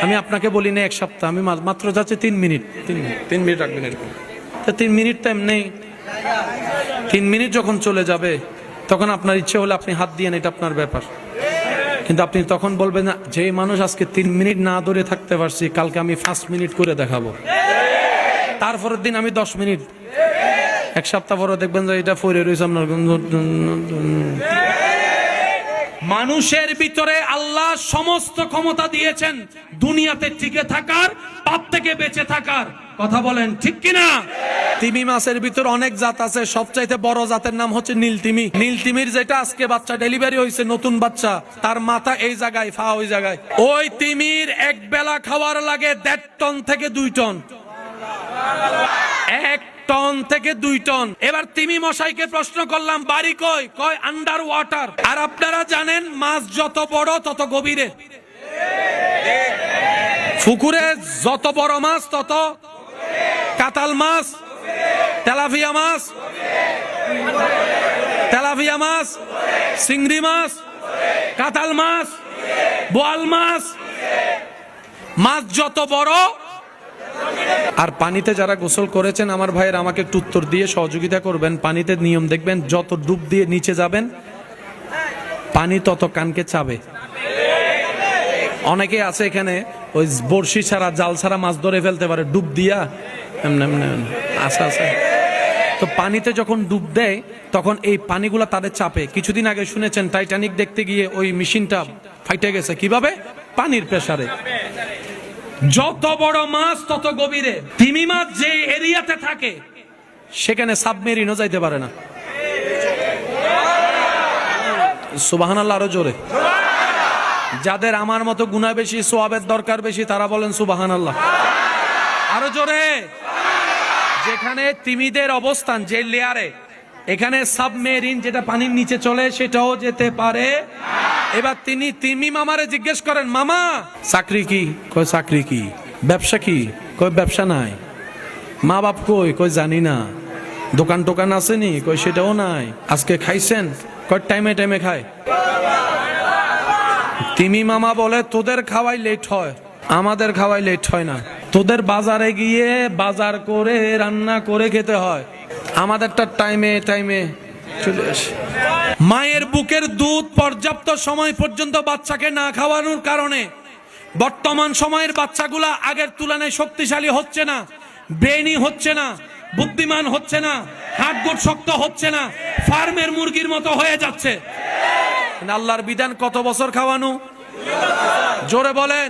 আমি আপনাকে বলি না 1 সপ্তাহ, আমি মাত্র যাচ্ছে 3 মিনিট। 3 মিনিট রাখবেন এরকম। তো 3 মিনিট তো এমনি, 3 মিনিট যখন চলে যাবে তখন আপনার ইচ্ছে হলে আপনি হাত দিয়ে, এটা আপনার ব্যাপার। কিন্তু আপনি তখন বলবেন না, যে মানুষ আজকে 3 মিনিট না ধরে থাকতে পারছি, কালকে আমি 5 মিনিট করে দেখাবো, তারপরের দিন আমি 10 মিনিট, 1 সপ্তাহ পরে দেখবেন যে এটা ফিরে রয়েছে আপনার। মানুষের ভিতরে আল্লাহ সমস্ত ক্ষমতা দিয়েছেন দুনিয়াতে টিকে থাকার, পাপ থেকে বেঁচে থাকার। কথা বলেন ঠিক কিনা? তিমি মাছের ভিতর অনেক জাত আছে, সবচাইতে বড় জাতের নাম হচ্ছে নীলতিমি। নীলতিমির যেটা আজকে বাচ্চা ডেলিভারি হয়েছে, নতুন বাচ্চা, তার মাথা এই জায়গায়, ফা ওই জায়গায়। ওই তিমির এক বেলা খাওয়ার লাগে 1.5 টন থেকে 2 টন। 1 টন থেকে 2 টন। এবার তিমি মশাইকে প্রশ্ন করলাম, বাড়ি কই? কয় আন্ডার ওয়াটার। আর আপনারা জানেন মাছ যত বড় তত গভীরে। পুকুরে যত বড় মাছ তত, কাতাল মাছ, তেলাপিয়া মাছ, চিংড়ি মাছ, কাতাল মাছ, বোয়াল মাছ, মাছ যত বড়। আর পানিতে যারা গোসল করেছেন আমার ভাইয়ের, আমাকে একটু উত্তর দিয়ে সহযোগিতা করবেন। পানিতে নিয়ম দেখবেন, যত ডুব দিয়ে নিচে যাবেন পানি তত কানকে চাবে। অনেকে আছে এখানে ওই বড়শি ছাড়া, জাল ছাড়া মাছ ধরে ফেলতে পারে, ডুব দিয়া আচ্ছা আচ্ছা। তো পানিতে যখন ডুব দেয় তখন এই পানিগুলা তাদের চাপে। কিছুদিন আগে শুনেছেন টাইটানিক দেখতে গিয়ে ওই মেশিনটা ফাইটে গেছে, কিভাবে? পানির প্রেসারে। যত বড় মাছ তত গভীরে। তিমি মাছ যে এরিয়াতে থাকে সেখানে সাবমেরিনও যাইতে পারে না। সুবহানাল্লাহ, আরো জোরে। যাদের আমার মতো গুনাহ বেশি, সওয়াবের দরকার বেশি, তারা বলেন সুবহানাল্লাহ, আরো জোরে। যেখানে তিমিদের অবস্থান, যে লেয়ারে, এখানে সাবমেরিন যেটা পানির নিচে চলে সেটাও যেতে পারে। এবার তিমি মামারে জিজ্ঞেস করেন, মামা চাকরি কি? কয় চাকরি কি? ব্যবসা কি? কয় ব্যবসা নাই। মা বাপ কই? কয় জানি না। দোকান টোকান আসেনি? কয় সেটাও নাই। আজকে খাইছেন? কয় টাইমে টাইমে খায়। তিমি মামা বলে, তোদের খাওয়াই লেট হয়, আমাদের খাওয়াই লেট হয় না। তোদের বাজারে গিয়ে বাজার করে রান্না করে খেতে হয়, আমাদেরটা টাইমে টাইমে চলে আসে। মায়ের বুকের দুধ পর্যাপ্ত সময় পর্যন্ত বাচ্চাকে না খাওয়ানোর কারণে বর্তমান সময়ের বাচ্চাগুলা আগের তুলনায় শক্তিশালী হচ্ছে না, ব্রেনি হচ্ছে না, বুদ্ধিমান হচ্ছে না, হাত গোট শক্ত হচ্ছে না, ফার্মের মুরগির মতো হয়ে যাচ্ছে। আল্লাহর বিধান কত বছর খাওয়ানো? জোরে বলেন।